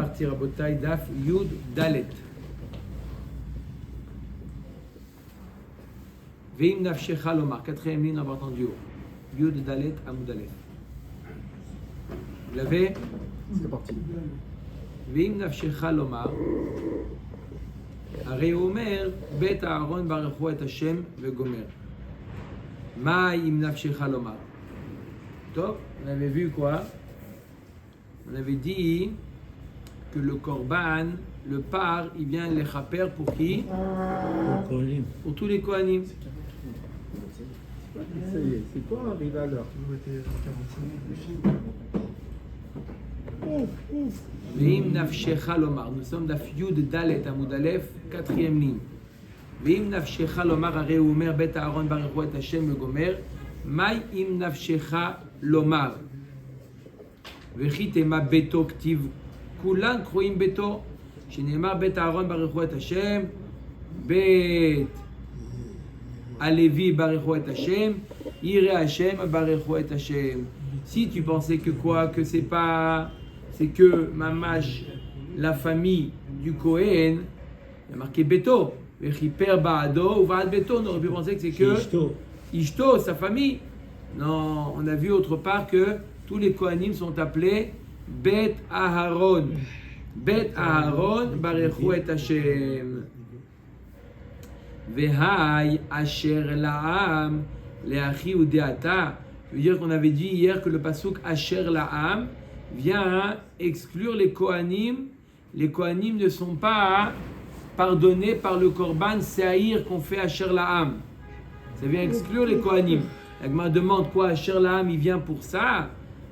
parti, Rabotai, Daf Yud Dalet. Veim Nafshecha Lomar, quatrième ligne en partant du haut. Yud Dalet Amud Aleph. Vous l'avez? C'est parti. Veim Nafshecha Lomar. הרי הוא אומר, בית אהרון ברכו את השם וגומר. מה עם נפשך לומר? טוב, on avait vu quoi? On avait dit que le korban, le par, il vient les chaper pour qui? Pour tous les kohanim. Ça y est, c'est quoi arrivé à l'heure? Veim nafshecha lomar. Nous sommes daf Yud Dalet Amud Aleph, quatrième ligne. Veim nafshecha lomar, הרי הוא אומר בית אהרון ברכו את השם וגומר. מהי אם נפשך לומר? וכי תמה ביתו כתיב כולן קרואים ביתו, שנאמר בית אהרון ברכו את השם, בית הלוי ברכו את השם, ירא השם ברכו את השם. Si tu pensais que quoi, que c'est pas, c'est que mamash, la famille du Kohen, il y a marqué Beto, Vechiper Baado ou Vaad Beto, on aurait pu penser que c'est que Ishto, sa famille. Non, on a vu autre part que tous les Kohanim sont appelés Bet Aharon. Bet Aharon Barechu et Hashem. Vehai Asher La'am Leachi ou Deata. Ça veut dire qu'on avait dit hier que le pasuk Asher La'am vient exclure les Kohanim. Les Kohanim ne sont pas pardonnés par le Korban Se'ahir qu'on fait Asher La'am. Ça vient exclure les Kohanim. La Gemara demande quoi? Asher La'am, il vient pour ça.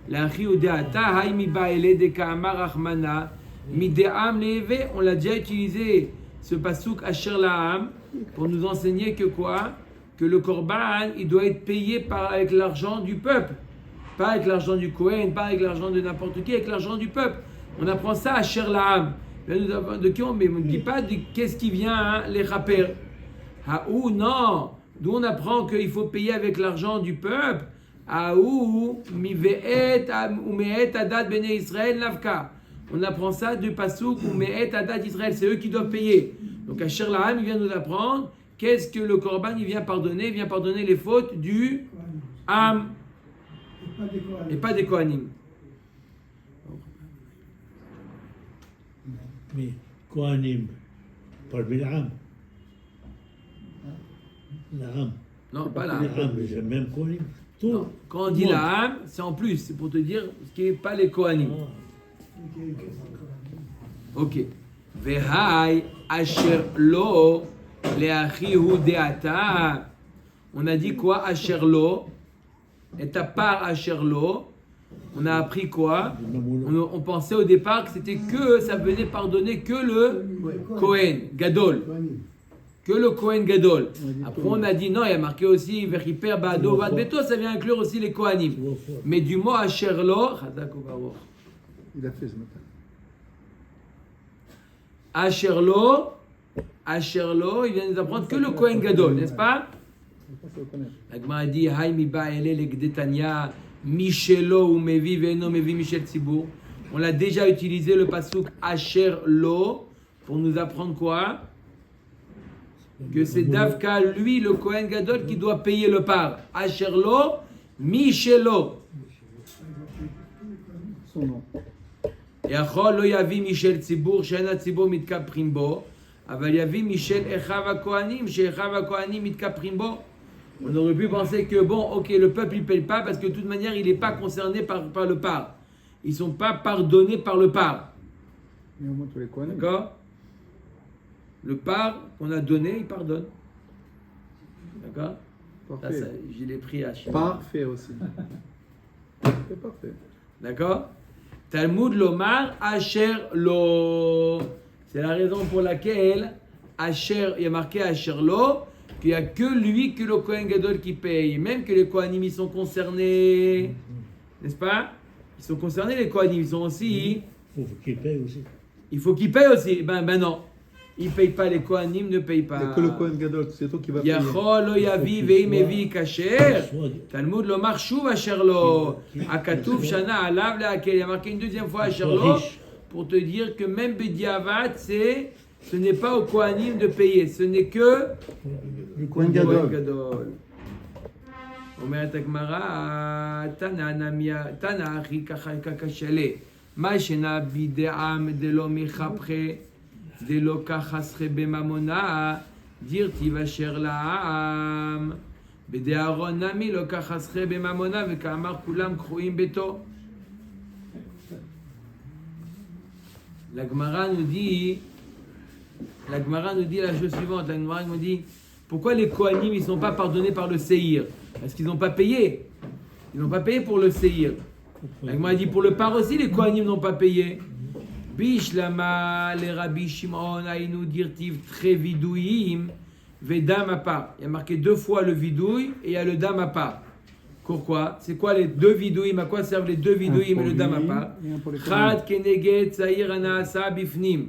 Leachi ou Deata, Hay mi ba'ele de Ka'amar Rachmana, mi de'am le'eve. On l'a déjà utilisé, ce pasuk Asher La'am, pour nous enseigner que quoi? Que le Korban, il doit être payé avec l'argent du peuple. Pas avec l'argent du Kohen, pas avec l'argent de n'importe qui, avec l'argent du peuple. On apprend ça à Asher La'am. De qui mais on ne dit pas de qu'est-ce qui vient, les rappers. Haou, non. D'où on apprend qu'il faut payer avec l'argent du peuple. Haou, mive'et ou me'et adat bene Israël lavka. On apprend ça du pasuk ou me'et adat Israël. C'est eux qui doivent payer. Donc Asher La'am, il vient nous apprendre qu'est-ce que le Korban il vient pardonner. Il vient pardonner les fautes du Am et pas des Kohanim. Mais Kohanim, parmi l'âme. L'âme. Non, pas l'âme. L'âme, même Kohanim. Tout. Non. Quand on dit l'âme, c'est en plus. C'est pour te dire ce qui n'est pas les Kohanim. Ok. Vehai asher lo leachihu deata. On a dit quoi? Asher lo. Et à part asher lo, on a appris quoi? On pensait au départ que c'était que ça venait pardonner que le Kohen Gadol. Que le Kohen Gadol. Après on a dit non, il y a marqué aussi Vechiper Ba'ado Vad Beto, ça vient inclure aussi les Kohanim. Mais du mot asher lo, Il a fait ce matin. Asher lo, il vient nous apprendre que le Kohen Gadol, n'est-ce pas? La Gemara a dit Hay mi ba'ele legdetania Michelo ou mevi veno mevi Michel Tzibour. On l'a déjà utilisé le pasuk Asher lo pour nous apprendre quoi? Que c'est Davka, lui, le Kohen Gadol, qui doit payer le par. Asher lo, Michelo. Son nom. Yachol lo yavi Michel Tzibour, she'ena Tzibour mitkaprim bo, aval yavi Michel echav hakohanim, she'echav hakohanim mitkaprim bo. On aurait pu penser que bon, ok, le peuple il paye pas parce que de toute manière il n'est pas concerné par le par. Ils sont pas pardonnés par le par. Mais au moins tous les Kohanim. D'accord? Le par qu'on a donné, il pardonne. D'accord? Ça, Parfait. je l'ai pris à Chine. Parfait aussi. C'est parfait. D'accord? Talmud Lomar Asher Lo. C'est la raison pour laquelle Asher, il y a marqué Asher Lo, qu'il n'y a que lui, que le Kohen Gadol qui paye. Même que les Kohanim, ils sont concernés. N'est-ce pas? Ils sont concernés, les Kohanim. Ils sont aussi. Il faut qu'il paye aussi. Il faut qu'ils payent aussi. Ben non. Ils ne payent pas, les Kohanim ne payent pas. Il n'y a que le Kohen Gadol, c'est toi qui vas payer. Yachol lo yavi veim evi kasher. Talmud lomar shuv asher lo. Akatuf shana alav leakel. Il y a marqué une deuxième fois asher lo pour te dire que même Bediavat, ce n'est pas au Kohanim de payer, ce n'est que Le Kohen Gadol. Gadol. אומרת הגמרא, תנא אחי כקשלה, מה שנה בידעם דלא מחפכה, דלא כחסכה בממונה, דירתיב אשר לעם. בדאהרון נמי לא כחסכה בממונה, וכאמר כולם קרואים ביתו. La Gemara nous dit la chose suivante. La Gemara nous dit pourquoi les Kohanim ils sont pas pardonnés par le Seir? Parce qu'ils n'ont pas payé. Ils n'ont pas payé pour le Seir. La Gemara dit pour le par aussi les Kohanim n'ont pas payé. Bishlama les Rabbi Shimon aïnou dirtiv très vidouim vedam à part. Il y a marqué 2 fois le vidouille et il y a le dam à part. Pourquoi? C'est quoi les 2 vidouim? À quoi servent les 2 vidouim et le dam à part? Chad keneged tzahir anaasa bifnim,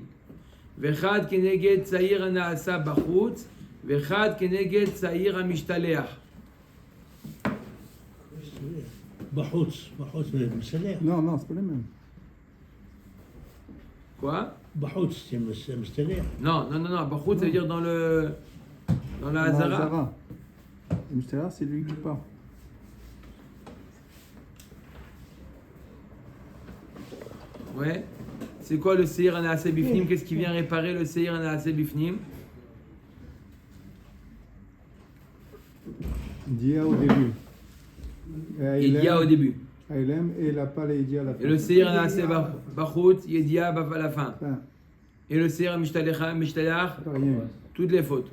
vechad keneged tzahir anaasa bachutz, vechad keneged tzahir המשתלח. בחוץ מסלח. Non, c'est pas les mêmes. Quoi? בחוץ c'est מסתלח. Non, bachutz ça veut dire dans la Hazara. Le mystère, c'est lui qui part. Ouais. C'est quoi le Seir anaasa bifnim? Qu'est-ce qui vient réparer le Seir anaasa bifnim? Dia au début. Yedia au début. Ailem et la pale Yedia à la fin. Et le Seir anaasa bachutz, Yedia à la fin. Fin. Et le Seir mishtaleach, Rien. toutes les fautes.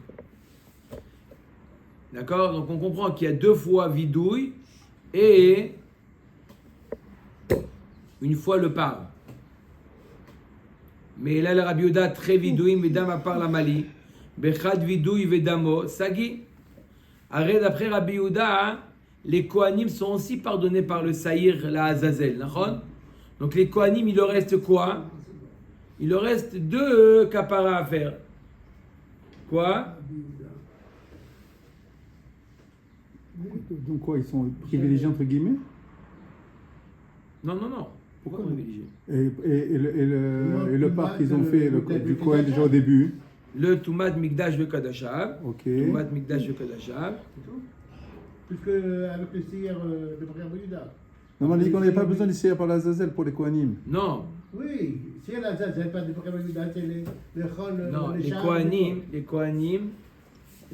D'accord? Donc on comprend qu'il y a 2 fois vidouille et une fois le par. Mais là, le Rabbi Yehuda, très vidouille, mesdames à part la Mali. Bechad vidouille vedamo, sagi. Arrête, d'après Rabbi Yehuda, les Kohanim sont aussi pardonnés par le Saïr, la Azazel. D'accord? Donc les Kohanim, il leur reste quoi? Il leur reste 2 kaparas à faire. Quoi? Donc quoi, ils sont privilégiés entre guillemets? Non. Pourquoi privilégié? Et le part qu'ils ont fait du Kohen déjà au début. Le Tumat Mikdash le Kadashav. Ok. Tumat Mikdash le Kadashav. Plus qu'avec le CR de Rabbi Yehuda. Non, on a dit qu'on n'avait pas besoin d'essayer par la Zazel pour les Kohanim. Non. Oui, si elle a ça, c'est pas de Rabbi Yehuda, c'est les Chol, Non, les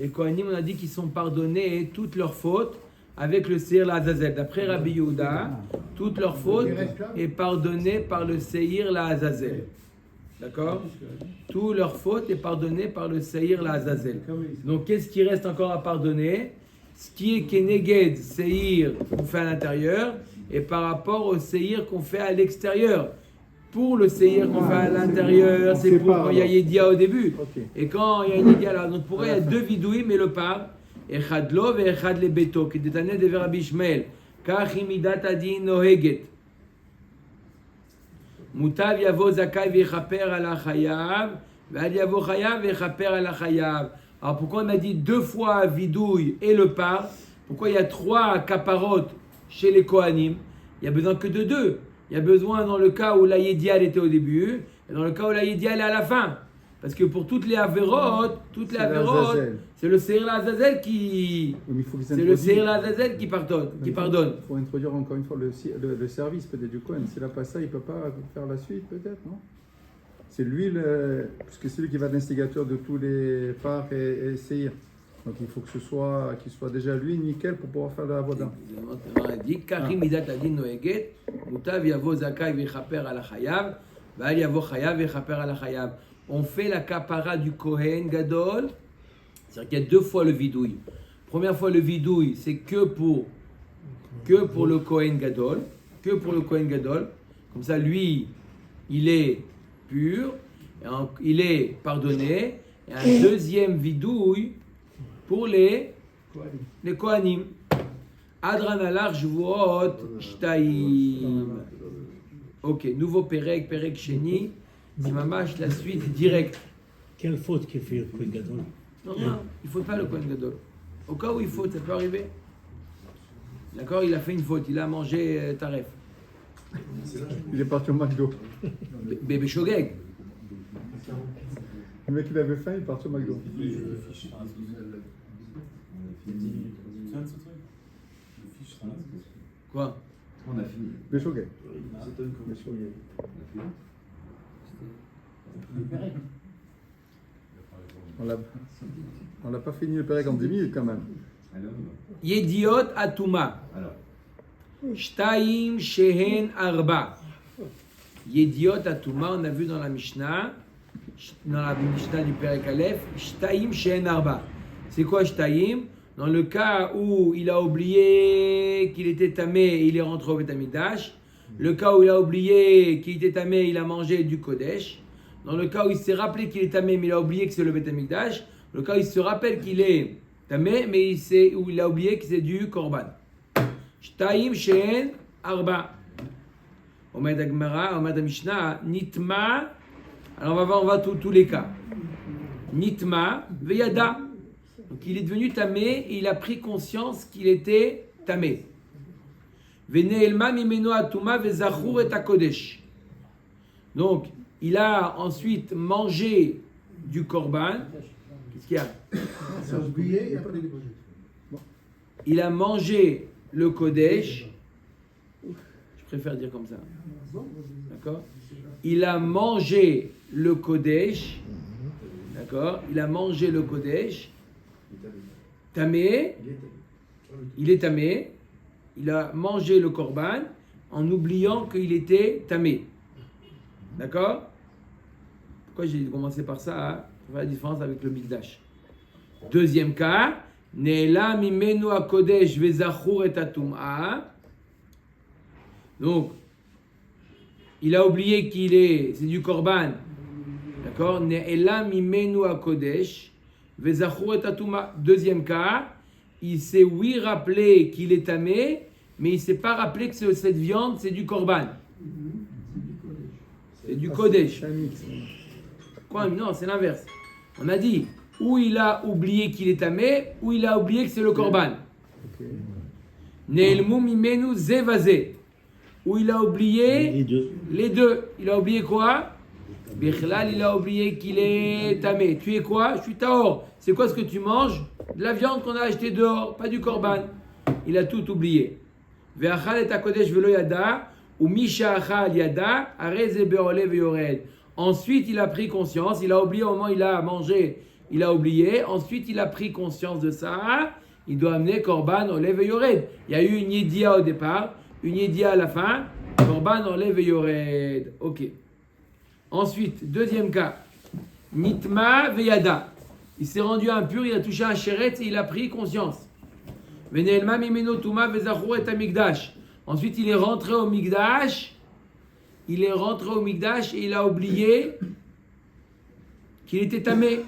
Kohanim, on a dit qu'ils sont pardonnés toutes leurs fautes avec le Seir la Azazel. D'après Rabbi Yehuda, toutes leurs fautes est pardonnées par le Seir la Azazel. D'accord? Toutes leurs fautes est pardonnées par le Seir la Azazel. Donc qu'est-ce qui reste encore à pardonner? Ce qui est Keneged, Seir qu'on fait à l'intérieur, et par rapport au Seir qu'on fait à l'extérieur. Pour le Seir qu'on fait à l'intérieur, c'est pour quand il y a Yedia au début. Ok. Et quand il y a une Yedia là, donc pour eux, il y a 2 vidouim et le par. Echad lo et echad le beto, qui détanait de Rabbi Ishmael. Kach imidat adin noheget. Mutav yavo zakai vechaper ala chayav, ve'al yavo chayav vechaper ala chayav. Alors pourquoi on a dit 2 fois vidouille et le par? Pourquoi il y a 3 kaparot chez les Kohanim? Il y a besoin que de 2. Il y a besoin dans le cas où la Yedia elle était au début et dans le cas où la Yedia elle est à la fin. Parce que pour toutes les Averot, c'est le Seir la Azazel qui pardonne. Il faut introduire encore une fois le service peut-être du Kohen. S'il n'a pas ça, il ne peut pas faire la suite peut-être, non? C'est lui, puisque c'est lui qui va être l'instigateur de tous les parts et Seir. Donc il faut qu'il soit déjà lui nickel pour pouvoir faire la voda. On fait la kapara du Kohen Gadol, c'est-à-dire qu'il y a 2 fois le vidouille. Première fois le vidouille, c'est que pour le Kohen Gadol, Comme ça, lui, il est pur, il est pardonné. Et un deuxième vidouille pour les Kohanim. Adran alar jvuot shtaim. Ok, nouveau Perek Sheni. C'est mamash la suite directe. Quelle faute qu'il fait le Kohen Gadol? Non, il ne faut pas le Kohen Gadol. Au cas où il faut, ça peut arriver. D'accord, il a fait une faute, il a mangé taref. Il est parti au McDo. Bébé Shogeg. Le mec, il avait faim, il est parti au McDo. Quoi? Béchogay. On l'a pas fini le Pérec en 10 minutes quand même. Yediot Atuma. Shtaim Shehen Arba. Yediot Atuma, on a vu dans la Mishnah du Pérec Aleph, Shtaim Shehen Arba. C'est quoi Shtaim? Dans le cas où il a oublié qu'il était tamé et il est rentré au Beth Amikdash. Le cas où il a oublié qu'il était tamé, il a mangé du Kodesh. Dans le cas où il s'est rappelé qu'il est tamé, mais il a oublié que c'est le Beth Amikdash. Le cas où il se rappelle qu'il est tamé, mais où il a oublié que c'est du Korban. Shtaim Shehen Arba. Omed Agmara, Omed Mishnah, Nitma. Alors on va tous les cas. Nitma, Veyada. Donc il est devenu tamé et il a pris conscience qu'il était tamé. Veneelma mimeno atuma vezachur et akodesh. Donc il a ensuite mangé du korban. Qu'est-ce qu'il y a? C'est oublié et après il est posé. Il a mangé le kodesh. Je préfère dire comme ça. D'accord? Il a mangé le kodesh. D'accord? Il a mangé le kodesh. Tamé, il est tamé, il a mangé le korban en oubliant qu'il était tamé. D'accord? Pourquoi j'ai commencé par ça? Hein? On voit la différence avec le mikdash. Deuxième cas, Ne'ela mimenu hakodesh vezachur et atum'a. Donc, il a oublié c'est du korban. D'accord? Ne'ela mimenu hakodesh. Deuxième cas, il s'est rappelé qu'il est tamé, mais il ne s'est pas rappelé que cette viande c'est du korban. C'est du kodesh. Quoi? Non, c'est l'inverse. On a dit, ou il a oublié qu'il est tamé, ou il a oublié que c'est le korban. Ne'elmu mimenu zevazé. Ou il a oublié les deux. Il a oublié quoi? Bichlal, il a oublié qu'il est tamé. Tu es quoi? Je suis tahor. C'est quoi ce que tu manges? De la viande qu'on a achetée dehors, pas du korban. Il a tout oublié. Ve'achal et akodesh velo yada, ou misha achal yada, areze be'ole ve'yored. Ensuite, il a pris conscience. Il a oublié au moment où il a mangé. Il a oublié. Ensuite, il a pris conscience de ça. Il doit amener korban ole ve'yored. Il y a eu une yedia au départ, une yedia à la fin. Korban ole ve'yored. Ok. Ensuite, deuxième cas, Nitma Veyada. Il s'est rendu impur, il a touché un chéret et il a pris conscience. Veneelma Mimeno Tuma Vezachur et Amikdash. Ensuite, il est rentré au Mikdash. Et il a oublié qu'il était tamé.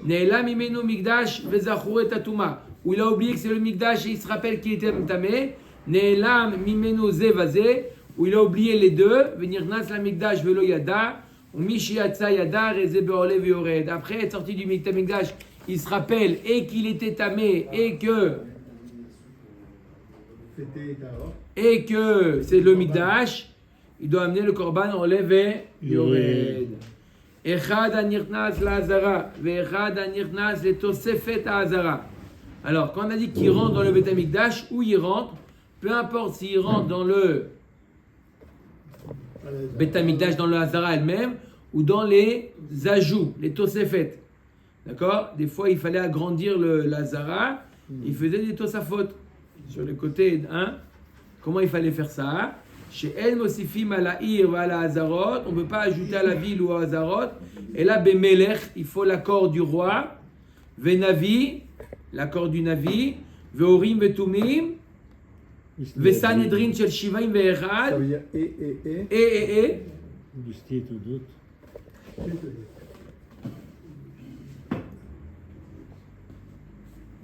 Neela Mimeno Mikdash Vezachur et Atuma. Où il a oublié que c'est le Mikdash et il se rappelle qu'il était tamé. Neela Mimeno Zevazé. Où il a oublié les deux. Venir Nas la Mikdash Velo Yada. Après être sorti du Mikdash, il se rappelle et qu'il était tamé et que c'est le Mikdash, il doit amener le korban enlevé yored. Echad anirtnas la azara, ve'echad anirtnas le tosefet azara. Alors, quand on a dit qu'il rentre dans le Beth Amikdash, où il rentre, peu importe s'il rentre dans le Beth Amikdash, dans le Hazara elle-même, ou dans les ajouts, les tosefet. D'accord? Des fois, il fallait agrandir le Hazara, il faisait des tosafot sur le côté. Hein? Comment il fallait faire ça? Chez El Mosifim à la Ir ou à la Hazarot, on ne peut pas ajouter à la ville ou à Hazarot. Et là, Bemelech, il faut l'accord du roi. Venavi, l'accord du Navi. Veorim, Vetumim. Vesanedrin, Shel Shivaim, Ve'echad. Ça veut dire et.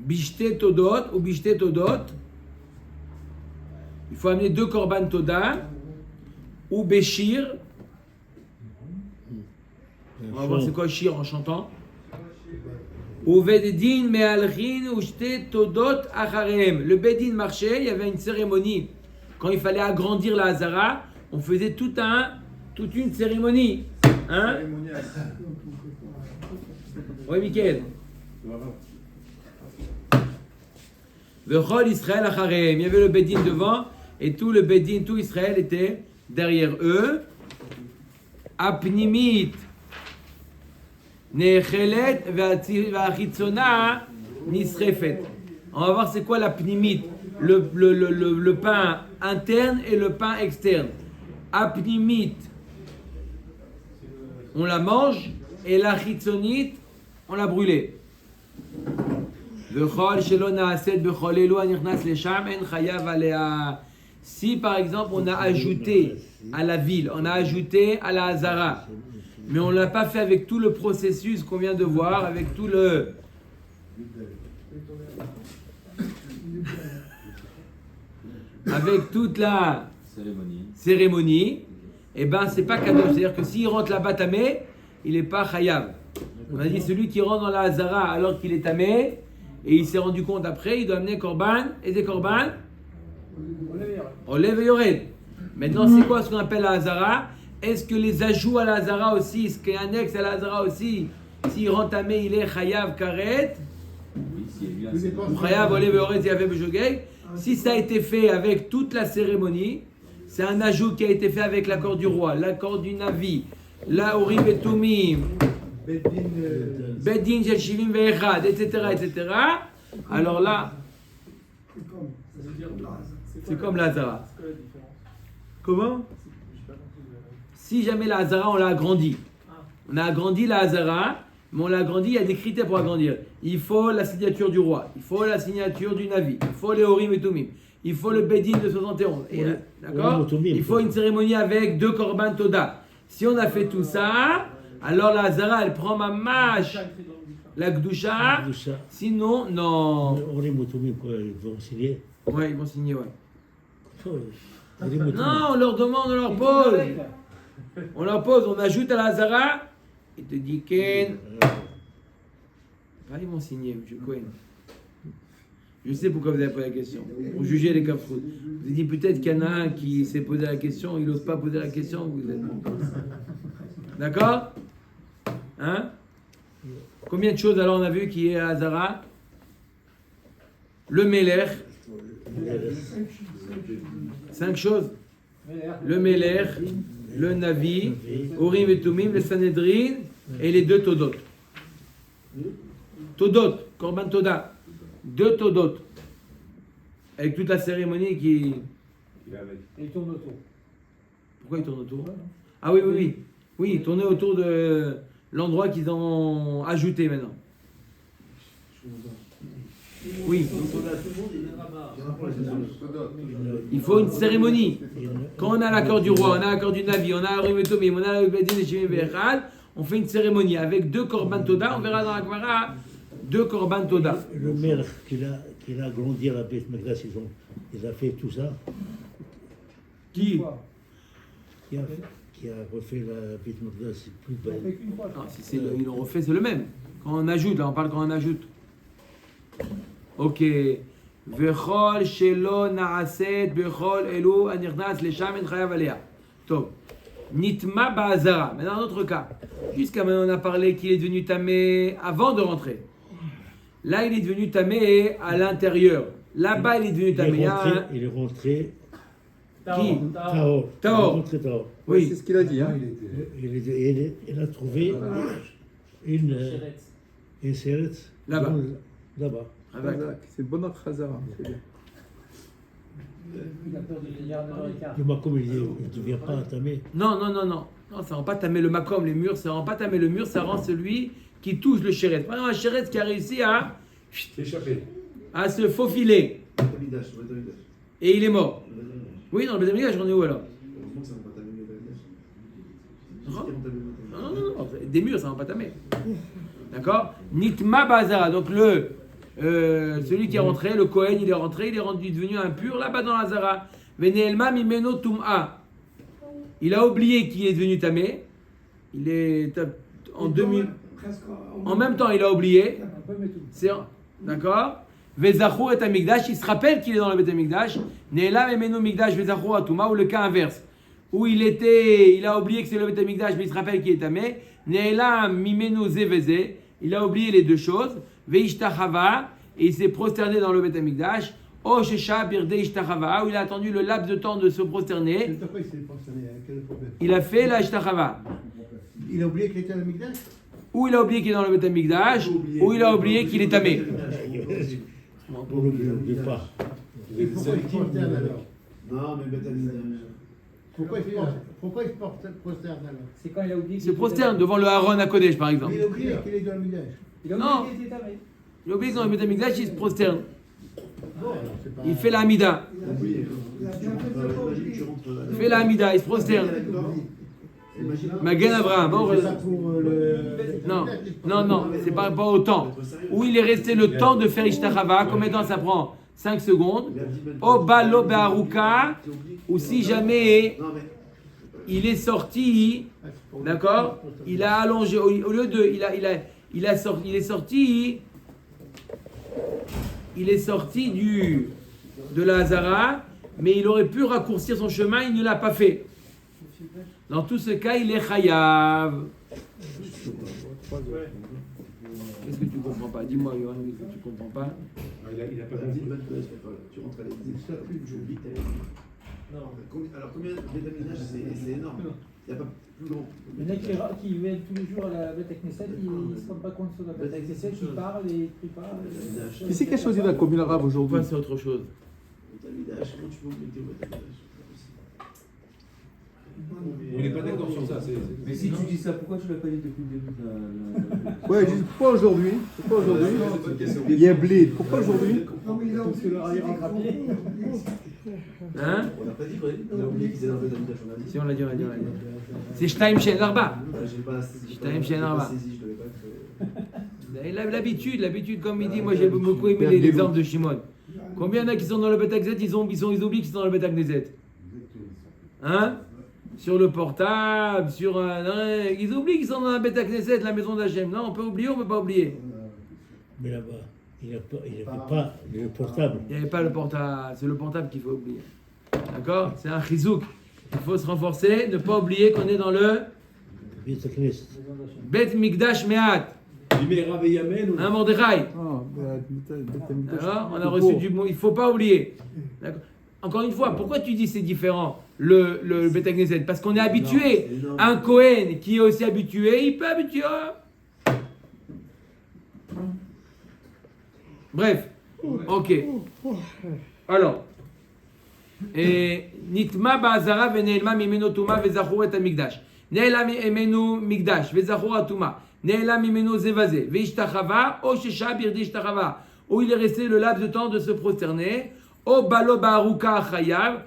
Bishte Todot ou Bishte Todot. Il faut amener 2 korban Toda ou Béchir. On va voir c'est quoi Shir en chantant. Ou Vedin Me'alchin ou Shte Todot Acharem. Le Bedin marchait, il y avait une cérémonie quand il fallait agrandir la Hazara. on faisait toute une cérémonie. Hein? Cérémonial. Oui, Mickaël. Vechol Israël acharem. Il y avait le Bedin devant et tout le Bedin, tout Israël était derrière eux. Apnimit nechelet ve'achitzona nisrefet. On va voir c'est quoi la pnimit, le pain interne et le pain externe. Apnimit, on la mange et la chitzonite, on l'a brûlée. Si par exemple on a ajouté à la ville, on a ajouté à la Hazara, mais on ne l'a pas fait avec tout le processus qu'on vient de voir, avec tout le... avec toute la cérémonie, et ben c'est pas cadeau. C'est-à-dire que s'il rentre là-bas tamé, il n'est pas chayav. On a dit celui qui rentre dans la Hazara alors qu'il est tamé, et il s'est rendu compte après, il doit amener korban et des korban. Olev et yored. Maintenant, c'est quoi ce qu'on appelle la Hazara? Est-ce que les ajouts à la Hazara aussi, ce qui est annexe à la Hazara aussi, s'il rentre tamé, il est chayav karet? Ou chayav olev et yored, il avait bejogeg. Si ça a été fait avec toute la cérémonie, c'est un ajout qui a été fait avec l'accord du roi, l'accord du Navi, la Urim et Tumim, Bedin Shel Shivim Ve'echad, etc. Alors là, c'est comme la Hazara. Comment? Si jamais la Hazara, on l'a agrandi. On a agrandi la Hazara, mais on l'a agrandi, il y a des critères pour agrandir. Il faut la signature du roi, il faut la signature du Navi, il faut les Urim et Tumim, il faut le Bedin de 71. D'accord? Il faut une cérémonie avec 2 korban toda. Si on a fait tout ça, alors la Hazara, elle prend ma mâche, la Gdusha. Sinon, non. Urim et Tumim, quoi, ils vont signer. Ouais, ils vont signer, ouais. Urim et Tumim. Non, on leur demande, on leur pose. On leur pose, on ajoute à la Hazara. Il te dit Ken. Ils vont signer, M. Cohen. Je sais pourquoi vous avez posé la question. Pour juger les kafroutes. Vous avez dit peut-être qu'il y en a un qui s'est posé la question, il n'ose pas poser la question, vous êtes. D'accord? Hein? Combien de choses alors on a vu qui est à Hazara? Le Meler. 5 choses. Le Meler, le Navi, Urim et Tumim, le Sanhedrin et les 2 Todot. Todot, Korban Toda. 2 Todot. Avec toute la cérémonie qui... Et il tourne autour. Pourquoi il tourne autour? Ah oui, oui, oui. Oui, il tournait autour de l'endroit qu'ils ont ajouté maintenant. Oui. Il faut une cérémonie. Quand on a l'accord du roi, on a l'accord du Navi, on a Urim et Tumim, on a le Bedin et Shivim Ve'echad, on fait une cérémonie avec 2 korban toda. On verra dans la Gemara 2 korban toda. Le maire qu'il a agrandi à la Beth Magdas, ils ont fait tout ça. Qui? Qui a refait la Beth Magdas, c'est plus belle. Non, si c'est ils l'ont refait, c'est le même. Quand on ajoute, là on parle quand on ajoute. Ok. Vechol shelo naaset bechol elu anirnas lesham en chayav alea. Tov. Nitma ba'azara. Maintenant, un autre cas. Jusqu'à maintenant, on a parlé qu'il est devenu tamé avant de rentrer. Là, il est devenu tamé à l'intérieur. Là-bas, il est devenu tamé. Il est rentré. Qui? Tahor. Tahor. Il est rentré Tahor. Oui. C'est ce qu'il a dit. Hein. Il a trouvé une seret. Là-bas. Là-bas. C'est bon notre Hazara. C'est bien. Il a peur de milliards de Le Makom, il ne devient pas entamé. Non, ça rend pas tamer le makom, les murs, ça rend pas tamer le mur, ça rend celui qui touche le chéret. Par exemple, un chéret qui a réussi à se faufiler. Et il est mort. Oui, dans le Beth Amikdash, on est où alors? Non, des murs, ça rend pas tamer. D'accord? Nitma Bazara, donc celui qui est rentré, le Kohen, il est devenu impur là-bas dans la Zara. Veneelma mimeno tum'a. Il a oublié qu'il est devenu tamé. Il est en 2000. En même temps, il a oublié. D'accord? Vezachur et Amigdash, il se rappelle qu'il est dans le Beth Amikdash. Neelam mimeno Migdash vezachur atuma, ou le cas inverse. où il a oublié que c'est le Beth Amikdash, mais il se rappelle qu'il est tamé. Ne'elam mimenu zeveze, il a oublié les deux choses. Veishtachava, et il s'est prosterné dans le Beth Amikdash. O shesha birde ishtachava, où il a attendu le laps de temps de se prosterner. Pourquoi il s'est pensionné? Quel problème? Il a fait la ishtachava. Il a oublié qu'il était à la Migdash? Ou il a oublié qu'il est dans le Beth Amikdash, ou il a oublié qu'il est tamé. Pour l'oublier pas. Et pourquoi il se prosterne alors? Non, mais Beth Amikdash. Pourquoi il se prosterne alors? C'est quand il a oublié. Il se prosterne devant le Aaron à Kodesh, par exemple. Il a oublié qu'il est dans le Migdash. Il a Non. oublié qu'il était tamé. Il a oublié que dans le Beth Amikdash, il se prosterne. Bon, alors c'est pas. Il fait la Hamida. Oublié. Imagine, tu rentres. Il fait la Hamida, il se prosterne. Magen Avraham. C'est pas pour le. Non, c'est par rapport au temps. Où il est resté le temps de faire Ishtachava, combien de temps ça prend? 5 secondes. Oba lo be'aruka, ou si jamais Non, mais. il est sorti, d'accord? Il a allongé, au lieu de, il est sorti de la Hazara, mais il aurait pu raccourcir son chemin, il ne l'a pas fait. Dans tout ce cas, il est chayav. Qu'est-ce que tu comprends pas? Dis-moi, Yohan, qu'est-ce que tu comprends pas? Il a pas dit le 29, tu rentres à l'église. J'oublie ta Non, alors combien Beth Amikdash, c'est énorme. Il n'y a pas plus grand. Le mec qui vient tous les jours à la Beth Knesset, il ne se rend pas compte sur la Beth Knesset, il parle et il prie pas. Qui c'est qui a choisi la commune arabe aujourd'hui? Pourquoi c'est autre chose? Beth Amikdash, comment tu peux oublier Beth Amikdash? On n'est pas d'accord sur ça. Mais si tu dis ça, pourquoi tu l'as pas dit depuis le début de la... Ouais, je dis pourquoi aujourd'hui? Pourquoi aujourd'hui? Il y a Blid. Pourquoi aujourd'hui? Parce que le rallye rattrapé. Hein? On n'a pas dit, il a oublié qu'il était dans Beth Amikdash, on a dit. Si, on l'a dit. C'est Shtaim Shen Arba. J'ai pas T'as Shen Arba. saisi, je devais pas être. Il a l'habitude, comme il dit, moi j'ai beaucoup aimé l'exemple de Shimon. Combien il y en a qui sont dans le Beth Knesset, ils oublient qu'ils sont dans le Beth Knesset? Hein? Sur le portable, ils oublient qu'ils sont dans la Beth Knesset, la maison d'Hachem. Non, on peut oublier, on ne peut pas oublier. Mais là-bas, il n'avait pas le portable. Il n'y avait pas le portable, c'est le portable qu'il faut oublier. D'accord? C'est un chizouk. Il faut se renforcer, ne pas oublier qu'on est dans le Bet Mikdash Me'at. Un Mordechai. Ah, Alors, on a reçu du mot, il ne faut pas oublier. D'accord? Encore une fois, pourquoi tu dis c'est différent le Bet Knesset? Parce qu'on est habitué. Un Kohen qui est aussi habitué, il peut habituer. Bref, ok. Alors, Nitma ba'azara ve'ne'elma mimeno tuma ve'zachur et hamikdash. Ne'ela mimenu mikdash ve'zachur atuma. Ne'ela mimenu zevaze ve'ishtachava o shesha birdi ishtachava. Où il est resté le laps de temps de se prosterner. O balo ba'aruka chayav.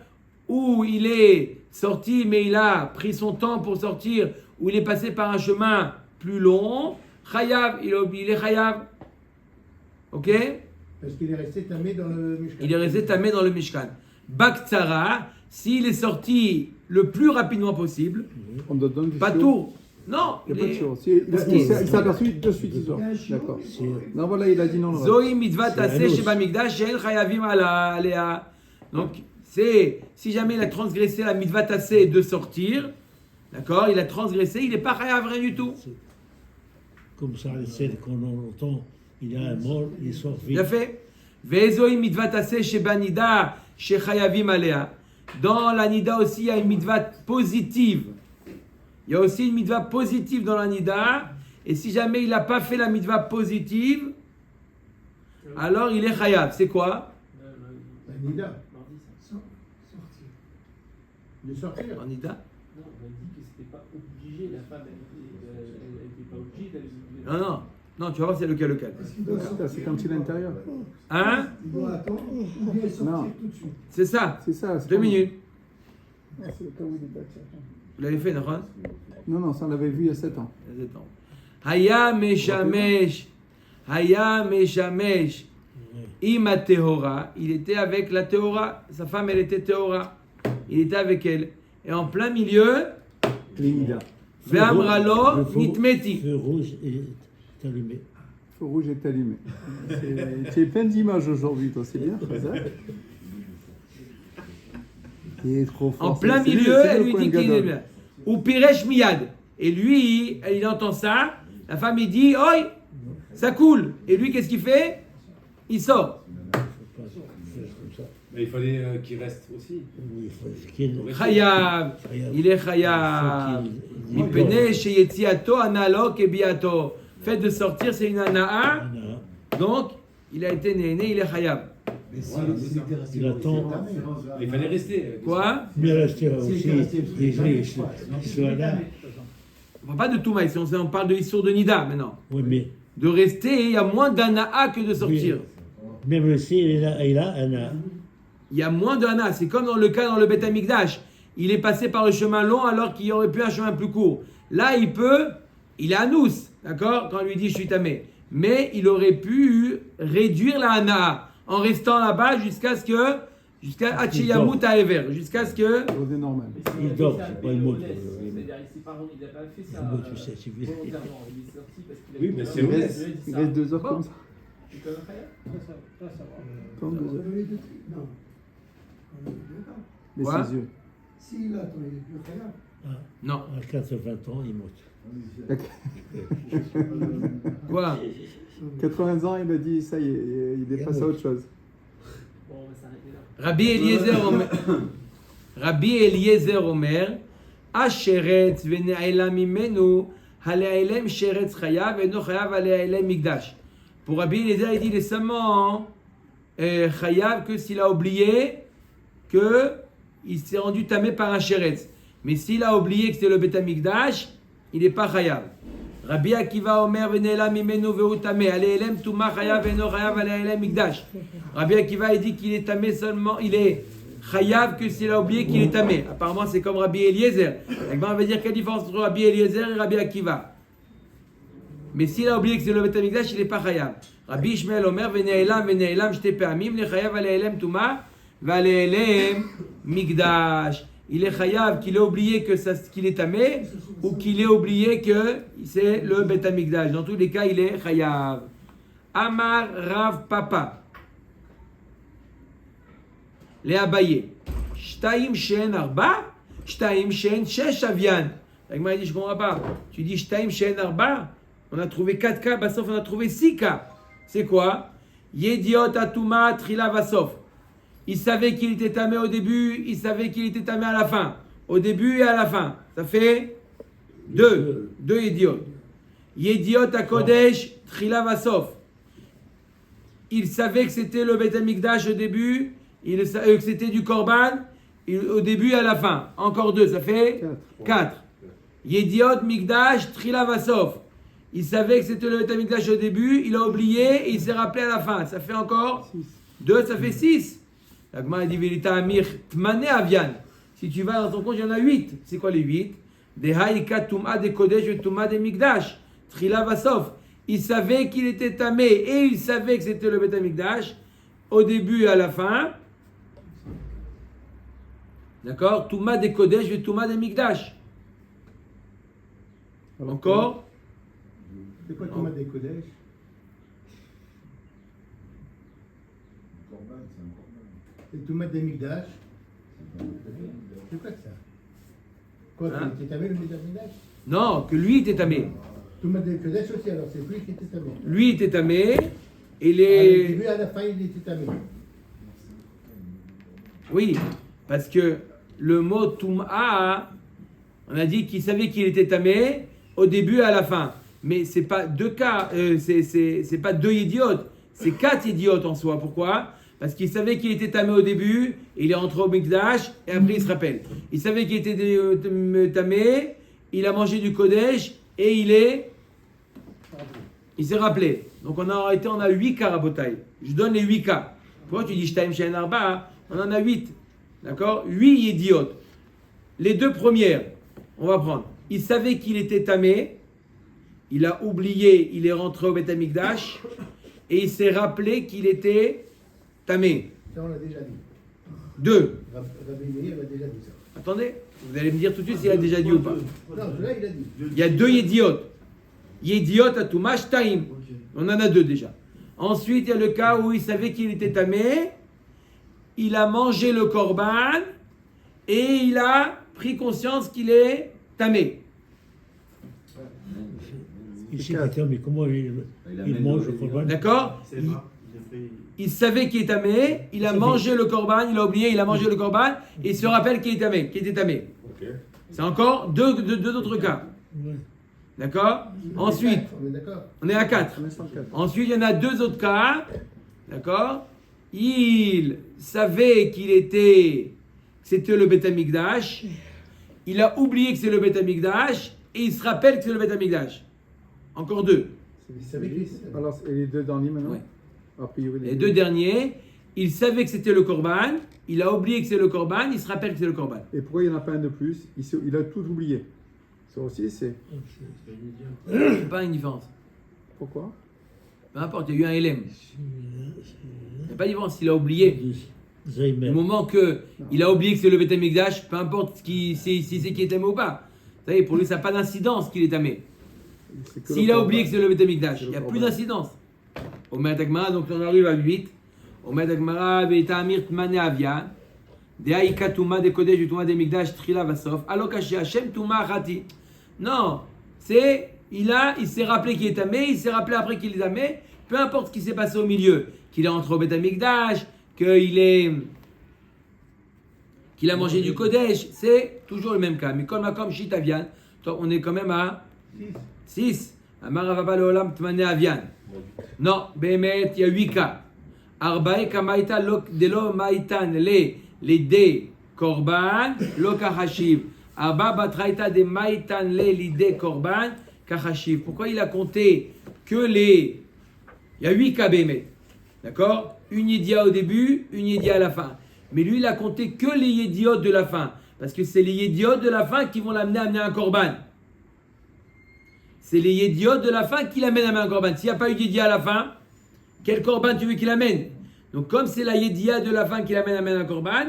Où il est sorti, mais il a pris son temps pour sortir, où il est passé par un chemin plus long. Chayav, il est chayav. Ok? Parce qu'il est resté tamé dans le Mishkan. Il est resté tamé dans le Mishkan. Baktsara, s'il est sorti le plus rapidement possible, On te donne du pas chiot. tout. Non, Il n'y a pas de chiot. Parce Il qu'il- s'est aperçu de suite, ils ont. D'accord. Non, voilà, il a dit non. le reste. Zoï mitzvah C'est tassé Anos. chez Bamikdash, shel chayavim alea. Donc, c'est si jamais il a transgressé la mitzvah tassé de sortir, d'accord, il a transgressé, il n'est pas chayav rien du tout. Comme ça, les scènes qu'on entend, il y a un mort, il sort vite. Il a fait. Vezoï mitzvah tassé chez Banida, chez chayavim alea. Dans la nida aussi, il y a une mitzvah positive. Il y a aussi une mitzvah positive dans la nida. Et si jamais il n'a pas fait la mitzvah positive, alors il est chayav. C'est quoi? Nida. De sortir. En nida? Non, on a dit que c'était pas obligé, la femme, elle était pas obligée d'aller. Non, non. Non, tu vas voir, c'est lequel. C'est quand il est à l'intérieur. Hein? Il doit attendre ou bien sortir Non. tout de suite. C'est ça. C'est ça. 2 minutes. Ah, c'est le cas où il est bâti. Vous l'avez fait, non? Non, ça on l'avait vu il y a 7 ans. Haya meshamesh. Haya meshamesh. Ima tehora. Il était avec la tehora. Sa femme, elle était tehora. Il était avec elle. Et en plein milieu, L'Inida. ve'amralo nitmeti. Le feu rouge est allumé. Le feu rouge est allumé. Tu es plein d'images aujourd'hui, toi, c'est bien, ça. Il est trop fort. En plein C'est lui- milieu, c'est elle le lui Kohen dit qu'il est Gadol. bien. Ou Piresh Miyad. Et lui, il entend ça. La femme, il dit, oi, ça coule. Et lui, qu'est-ce qu'il fait? Il sort. Mais il fallait qu'il reste aussi. Oui, il faut qu'il Chayav. Il est chayav. Mipene sheyetziato analo kebiato. Fait de sortir, c'est une anaa. Donc, il a été né, il est chayav. Il attend. Il fallait rester. Quoi? Mais rester aussi, il soit là. On ne parle pas de Touma ici, on parle de Issour de Nida maintenant. Oui, mais De rester, il y a moins d'anaa que de sortir. même si il a un. Il y a moins d'ana. C'est comme dans le cas dans le Beth Amikdash. Il est passé par le chemin long alors qu'il y aurait pu un chemin plus court. Là, il est anous, d'accord? Quand on lui dit je suis tamé. Mais il aurait pu réduire la ana en restant là-bas jusqu'à Achiyamut Haever, jusqu'à ce que. C'est normal. Il dort, c'est pas une mot. C'est-à-dire, ici, par exemple, il n'a pas fait ça Moi, tu sais, c'est vrai. volontairement. Il est sorti parce qu'il a Oui, dit, mais voilà, c'est je vrai. lui ai dit Il ça. reste 2 heures Bon. comme ça. Tu connais Khaya? Attends, 2 heures. Non. Mais Quoi ses yeux. Si, là, attends, il est plus rien. Non. À 80 ans, il monte. Quoi? 80 ans, il a dit ça y est, il est passé à autre chose. Bon, on va s'arrêter là. Rabbi Eliezer Omer, Asheretz vene'ela mimenu, hale'elem sheretz chayav, eno chayav hale'elem migdash. Pour Rabbi Eliezer, il dit, il est seulement chayav que s'il a oublié qu'il s'est rendu tamé par un sheretz. Mais s'il a oublié que c'est le Beth Amikdash, il n'est pas chayav. Rabbi Akiva Omer vene'ela mimenu ve'u tamé, hale'elem tuma chayav, eno chayav hale'elem migdash. Rabbi Akiva, il dit qu'il est tamé seulement, il est chayav que s'il a oublié qu'il est tamé. Apparemment, c'est comme Rabbi Eliezer. Donc, on va dire quelle différence entre Rabbi Eliezer et Rabbi Akiva. Mais s'il a oublié que c'est le Beth Amikdash, il n'est pas chayav. Rabbi Ishmael Omer, vene'elam, shte pe'amim, le chayav ale'elem tuma, vale'elem migdash. Il est chayav qu'il ait oublié qu'il est tamé, ou qu'il ait oublié que c'est le Beth Amikdash. Dans tous les cas, il est chayav. Amar Rav Papa. Les Abaye. Shtaim Shen Arba, Shtaim Shen Shesh Avian. Agma dit, je ne comprends pas. Tu dis Shtaim Shen Arba, on a trouvé 4 cas, Basof, on a trouvé 6 cas. C'est quoi? Yediot Atuma Trila Vasof. Il savait qu'il était tamé au début, il savait qu'il était tamé à la fin. Au début et à la fin. Ça fait 2. 2 Yediot. Yediot Akodesh Trila Vasof. Il savait que c'était le Beth Amikdash au début, que c'était du Korban au début et à la fin. Encore 2, ça fait 4. Yediot Mikdash Trila Vasof. Il savait que c'était le Beth Amikdash au début, il a oublié et il s'est rappelé à la fin. Ça fait encore 2, ça fait 6. L'Agma dit Velita Amir Tmane Avian. Si tu vas dans ton compte, il y en a 8. C'est quoi les 8? Des Haïka Tum'a de Kodesh et Tum'a de Mikdash. Trila Vasof. Il savait qu'il était tamé et il savait que c'était le Beth Amikdash au début et à la fin. D'accord? Touma de Kodesh et Touma de Mikdash. Encore? C'est quoi Thomas des Kodesh? Et Thomas des Migdash? C'est quoi ça? Quoi, Hein? tu étais tamé le Migdash? Non, que lui était tamé. Thomas des Kodesh aussi, alors c'est lui qui était tamé. Lui était tamé et Au les... début à la fin, il était tamé. Oui, parce que le mot Touma, on a dit qu'il savait qu'il était tamé au début et à la fin. Mais c'est pas 2 cas, c'est pas 2 idiotes, c'est 4 idiotes en soi. Pourquoi? Parce qu'il savait qu'il était tamé au début, et il est rentré au Mikdash, et après il se rappelle. Il savait qu'il était tamé, il a mangé du Kodesh, et il s'est rappelé. Donc on a 8 cas Rabotai. Je donne les 8 cas. Pourquoi tu dis Shtaim Shein Arba? On en a 8. D'accord? 8 idiotes. Les 2 premières, on va prendre. Il savait qu'il était tamé, il a oublié, il est rentré au Beth Amikdash, et il s'est rappelé qu'il était tamé. Ça, on l'a déjà dit. 2. Rabbi Meir a déjà dit ça. Attendez, vous allez me dire tout de suite s'il a déjà dit ou pas. Non, celui-là, il a dit. Il y a 2 idiotes. Yediot à Tumash Taim. On en a 2 déjà. Ensuite, il y a le cas où il savait qu'il était tamé, il a mangé le korban et il a pris conscience qu'il est tamé. Ici, mais comment il mange le corban? D'accord? Il savait qu'il est tamé, il a mangé le corban, il a oublié, il a mangé le corban, et il se rappelle qu'il est tamé, qu'il était tamé. C'est encore deux autres cas. Ouais. D'accord? Ensuite, On est d'accord. on est à 4. Ensuite, il y en a 2 autres cas. D'accord? Il savait que c'était le Beth Amikdash. Il a oublié que c'est le Beth Amikdash, et il se rappelle que c'est le Beth Amikdash. Encore 2. Il savait qu'il Alors, et les deux derniers maintenant Ouais. A priori, Les 2 derniers, il savait que c'était le Korban, il a oublié que c'est le Korban, il se rappelle que c'est le Korban. Et pourquoi il n'y en a pas un de plus? Il a tout oublié. Ça aussi, c'est. C'est pas une différence. Pourquoi? Peu importe, il y a eu un LM. Il n'y a pas de différence s'il a oublié. Zaymer. Du moment qu'il a oublié que c'est le Beth Amikdash, peu importe si c'est qui est tamé ou pas. Vous savez, pour lui, ça n'a pas d'incidence qu'il est tamé. C'est que S'il le a oublié corban. que c'est le Beth Amikdash, C'est il le n'y a plus corban. d'incidence. Omer Agmara, donc on arrive à 8. Omer Agmara, Ve'tamir Tmane Avian, De'aika Tuma de Kodesh du Tuma de Mikdash, Trila Vasof, Alokashi Hashem Tuma Chati. Non, il s'est rappelé qu'il est tamé, il s'est rappelé après qu'il est tamé, peu importe ce qui s'est passé au milieu, qu'il est entré au Beth Amikdash, qu'il a mangé du Kodesh, c'est toujours le même cas. Mais comme Shita Avian, on est quand même à 6. Amaravaba Leolam Tmane Avian. Non, Bémet, il y a 8 cas. Arbae Kamaita Delo Maitan les de Korban, lo Kahashiv. Arba Batraita de Maitan les de Korban, Kahashiv. Pourquoi il a compté que les. Il y a 8 cas Bémet. D'accord? Une Yédia au début, une Yédia à la fin. Mais lui, il a compté que les Yédiot de la fin. Parce que c'est les Yédiot de la fin qui vont l'amener à amener un Korban. C'est les Yédiot de la fin qui l'amènent à amener un Korban. S'il n'y a pas eu Yédia à la fin, quel Korban tu veux qu'il amène? Donc, comme c'est la Yédia de la fin qui l'amène à amener un Korban,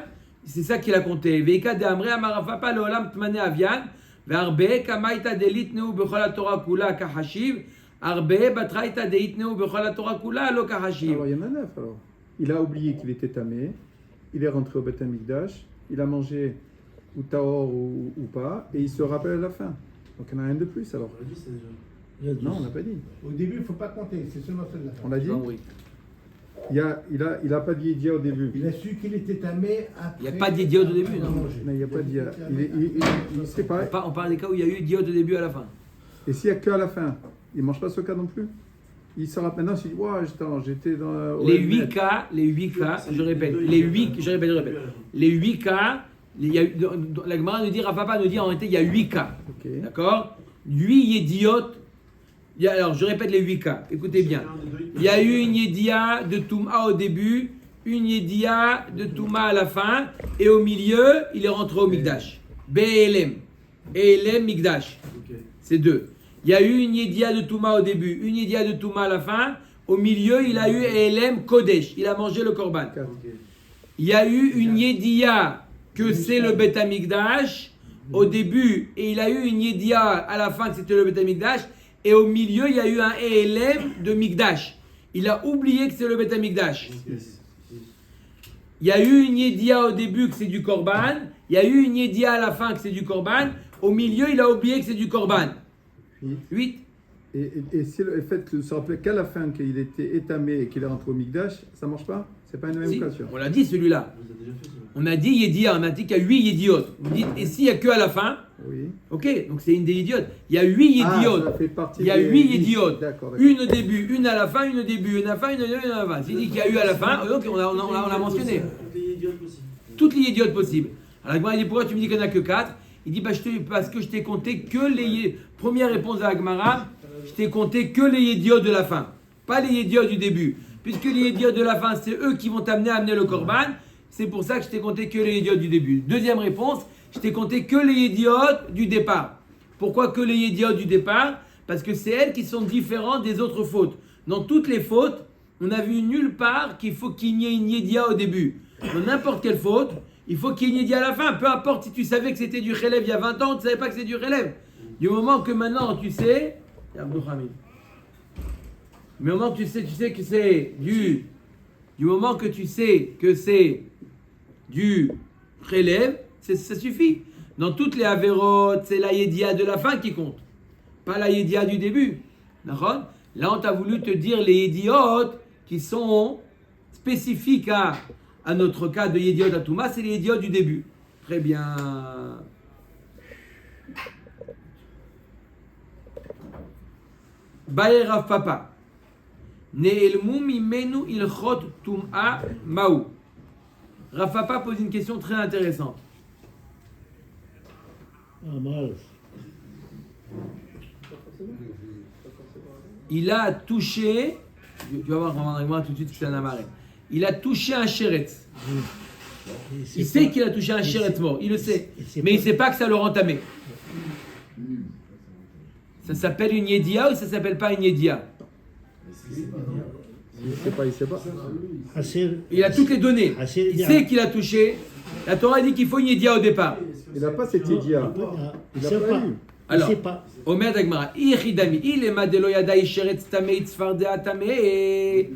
c'est ça qu'il a compté. Veika de Amre Amarafapa Leolam Tmane Avian, Verbe Kamaita Delitneu Bechol Torah Kula Kahashiv, Arbe Batraita Deitneu Bechol Torah Kula Lo Kahashiv. Alors, il y en a 9 alors. Il a oublié qu'il était tamé, il est rentré au Beth Amikdash, il a mangé ou tahor ou pas, et il se rappelle à la fin. Donc il y en a un de plus alors. Non, on n'a pas dit. Au début, il ne faut pas compter, c'est seulement celle de la fin. On l'a dit. Non, oui. Il a pas dit Yédia au début. Il a su qu'il était tamé après. Il n'y a pas d'idiot au début, non. Mais il n'y a pas dit. Il sait pas. On parle des cas où il y a eu idiot au début à la fin. Et s'il n'y a que à la fin, il ne mange pas ce cas non plus. Il se rappelle maintenant, il dit ouais, j'étais dans. Les 8 cas, je répète, les 8 cas, la Gemara nous dit, Rafapa nous dit en réalité, il y a 8 cas. Ok. D'accord? 8 yédiotes. Alors, je répète les 8 cas. Écoutez bien. Il y a eu une yédia de Touma au début, une yédia de Touma à la fin, et au milieu, il est rentré au Mikdash. BLM. ELM Mikdash. C'est 2. Il y a eu une yédia de Touma au début, une yédia de Touma à la fin. Au milieu, il a eu ELM Kodesh. Il a mangé le Korban. Il y a eu une yédia que c'est le Beth Amikdash au début, et il a eu une yédia à la fin que c'était le Beth Amikdash, et au milieu, il y a eu un ELM de Mikdash. Il a oublié que c'est le Beth Amikdash. Il y a eu une yédia au début que c'est du Korban, il y a eu une yédia à la fin que c'est du Korban, au milieu, il a oublié que c'est du Korban. 8. Et si le fait de se rappeler qu'à la fin qu'il était étamé et qu'il est rentré au Mikdash, ça ne marche pas? C'est pas une même Si, occasion. on l'a dit celui-là. On a dit Yédia, on a dit qu'il y a 8 Yédiot. Vous dites, et s'il n'y a que à la fin? Oui. Ok, donc c'est une des idiotes. Il y a 8 Yédiot. Ça fait partie Il y a des 8 Yédiot. D'accord. Une au début, une à la fin, une au début, une à la fin, une à la fin. S'il dit qu'il y a eu à la fin, donc on a mentionné. Toutes les idiotes possibles. Alors Agmara dit, pourquoi tu me dis qu'il n'y en a que 4? Il dit, parce que je t'ai compté que les... Première réponse à Agmara, je t'ai compté que les idiots de la fin. Pas les idiots du début. Puisque les idiots de la fin, c'est eux qui vont t'amener à amener le Korban. C'est pour ça que je t'ai compté que les idiots du début. Deuxième réponse, je t'ai compté que les idiots du départ. Pourquoi que les idiots du départ? Parce que c'est elles qui sont différentes des autres fautes. Dans toutes les fautes, on a vu nulle part qu'il faut qu'il y ait une yédia au début. Dans n'importe quelle faute, il faut qu'il y ait une yédia à la fin. Peu importe si tu savais que c'était du relève il y a 20 ans, tu ne savais pas que c'est du relève. Du moment que maintenant tu sais, du moment que tu sais que c'est du moment que tu sais que c'est du relève, Ça suffit. Dans toutes les Averot, c'est la Yedia de la fin qui compte, pas la Yedia du début. D'accord? Là, on t'a voulu te dire les Yediot qui sont spécifiques à notre cas de Yediot à Touma, c'est les Yediot du début. Très bien. Baye Rav Papa. Ne'elmu mimenu ilchot tum'a maou. Rav Papa pose une question très intéressante. Ah, mal. Il a touché, tu vas voir avec moi tout de suite que c'est un amarré. Il a touché un chéretz. Il sait qu'il a touché un chéretz mort, il le sait. Mais il ne sait pas que ça le rend tamé. Ça s'appelle une yedia ou ça s'appelle pas une yedia? Il sait pas. Il a toutes les données. Il sait qu'il a touché. La Torah dit qu'il faut une yedia au départ. Il n'a pas cette idea. Il Il sait n'a pas. pas eu. Alors, Il sait pas. Omer Dagmara, Ichidami, il est madelo yadai sheretz tamé tzfardea tamé.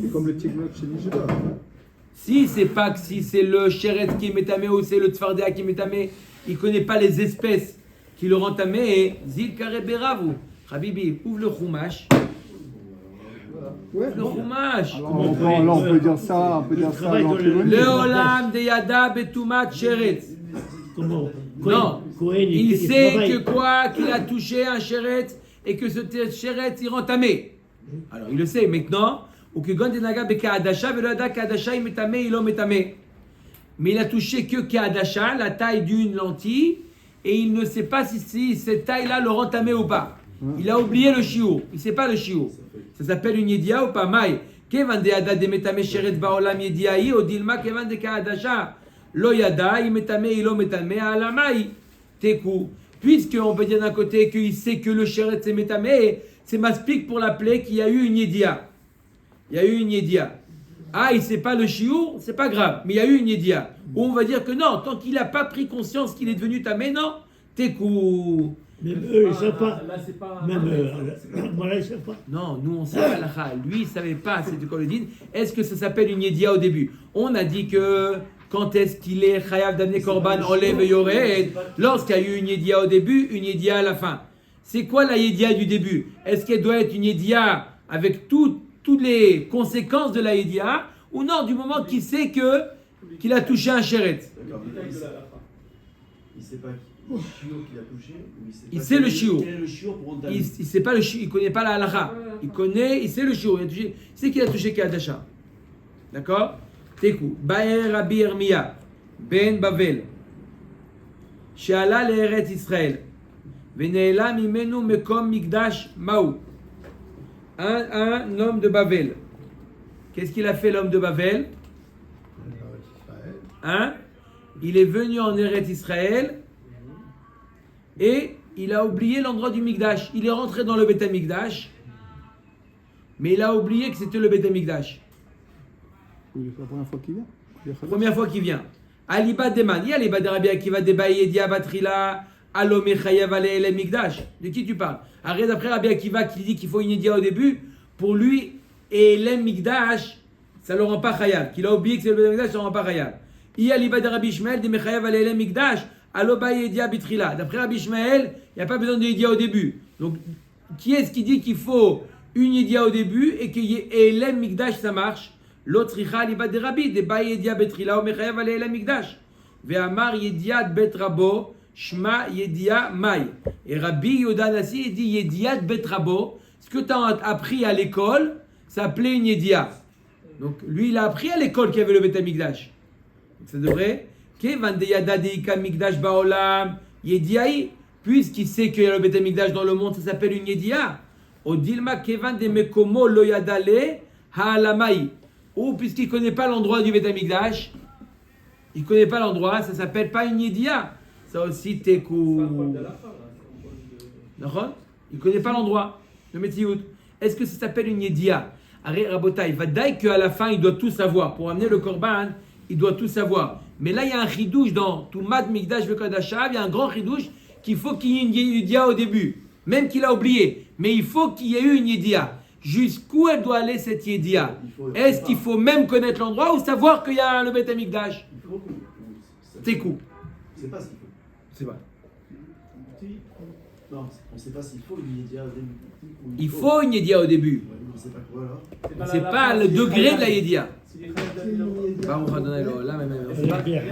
C'est comme le tignot chez Nijda. Si c'est pas que si c'est le sheretz qui est métamé ou c'est le tzfardea qui est métamé, il ne connaît pas les espèces qui le rendent tamé. Zil kare beravu. Habibi, ouvre le chumash. Ouais. Le chumash. Alors, on peut dire ça, dans Kélonie. Leolam de yada betumat sheretz. Comment Non, Cohen, il sait travaille. que quoi, qu'il a touché un sheretz et que ce sheretz il rend tamé. Alors il le sait maintenant. Ou que Gondenaga Bekaadasha, Velada Kaadasha, il métamé, il métamé. Mais il a touché que Kaadasha, la taille d'une lentille, et il ne sait pas si cette taille-là le rend tamé ou pas. Il a oublié le shiur. Il ne sait pas le shiur. Ça s'appelle une yedia ou pas maï. Kevan de Yada de métamé sheretz baolam yediaï, odilma Kevan de Kaadasha. Lo yada, il métamé, il métamé, à la maï. Tekou. Puisqu'on peut dire d'un côté qu'il sait que le sheretz est métamé, c'est maspik pour l'appeler qu'il y a eu une yedia. Il y a eu une yedia. Ah, il ne sait pas le shiur, c'est pas grave, mais il y a eu une yedia. Ou on va dire que non, tant qu'il n'a pas pris conscience qu'il est devenu tamé, non, tekou. Même eux, ils ne savent pas. Là, c'est pas. Même voilà, ils ne savent pas. Non, nous on sait pas l'akha. Lui, il ne savait pas, c'est du Koledin. Est-ce que ça s'appelle une yedia au début? On a dit que quand est-ce qu'il est chayav d'amener korban olev et yored? Lorsqu'il y a eu une yedia au début, une yedia à la fin. C'est quoi la yedia du début? Est-ce qu'elle doit être une yedia avec toutes les conséquences de la yedia? Ou non, du moment qu'il sait qu'il a touché un sheretz? Il ne sait pas le chiot qu'il a touché. Il sait le chiot. Quel est le chiot pour rendre Il sait pas le chiot, il connaît pas la halakha. Il sait le chiot. Il sait qu'il a touché Kadasha. D'accord? Tekou. Baer Rabbi Yirmiya ben Bavel. She'ala le'eretz Israël. Vene'ela mimenu mekom mikdash maou. Un homme de Bavel. Qu'est-ce qu'il a fait l'homme de Bavel? Hein? Il est venu en Eretz Israël et il a oublié l'endroit du Mikdash. Il est rentré dans le Beth Amikdash, mais il a oublié que c'était le Beth Amikdash. C'est la première fois qu'il vient. Première fois qu'il vient. Aliba Deman, il y a les Badarabi Akiva Debaye Diabatrila, Alo Mechayev Ale Mikdash. De qui tu parles? Arrête d'après Rabbi Akiva qui dit qu'il faut une Yedia au début. Pour lui, et l'Em Mikdash, ça ne le rend pas Chayav. Qu'il a oublié que c'est le Beth Amikdash, ça ne le rend pas Chayav. Il y a l'Ibad Rabbi Ishmael de Mechayev Ale Mikdash, Alo Baye Yedia Bitrila. D'après Rabbi Ishmael, il n'y a pas besoin de Yedia au début. Donc, qui est-ce qui dit qu'il faut une Yedia au début et que l'Em Mikdash ça marche? L'autre richa l'ibad de Rabbi, de Baye Yedia Betrila, ou Mechayev Ale Mikdash. Ve'amar Yediat Bet Rabo, Shma Yedia Mai. Et Rabbi Yodanasi dit Yediat Bet Rabo. Ce que tu as appris à l'école, ça s'appelait une Yedia. Donc lui, il a appris à l'école qu'il y avait le Bet Amikdash. Ça devrait. Kevan de Yada Deika Mikdash Baolam Yediaï. Puisqu'il sait qu'il y a le Bet Amikdash dans le monde, ça s'appelle une Yedia. Odilma Kevan de Mekomo Lo Yadale Haalamai. Ou puisqu'il ne connaît pas l'endroit du Bet Amikdash, il ne connaît pas l'endroit, ça ne s'appelle pas une Yedia. Ça aussi, Tekou. D'accord? Il ne connaît pas l'endroit, le Metsiout. Est-ce que ça s'appelle une Yedia? Arrête, Rabotai, va dire qu'à la fin, il doit tout savoir. Pour amener le Korban, il doit tout savoir. Mais là, il y a un chidouche dans Toumat Mikdash Vekadashav, il y a un grand chidouche qu'il faut qu'il y ait une Yedia au début. Même qu'il a oublié. Mais il faut qu'il y ait eu une Yedia. Jusqu'où elle doit aller cette Yedia? Est-ce qu'il faut même connaître l'endroit ou savoir qu'il y a le Bet Amikdash? Tekou. On sait pas s'il faut. C'est vrai. Non, on ne sait pas s'il faut une Yedia au début. Ou Il faut une Yedia au début. Ouais, mais on ne sait pas quoi alors. C'est pas le degré de la Yedia. C'est des frères d'Amir. Baruch Adonai Olam, amen. Avec Pierre.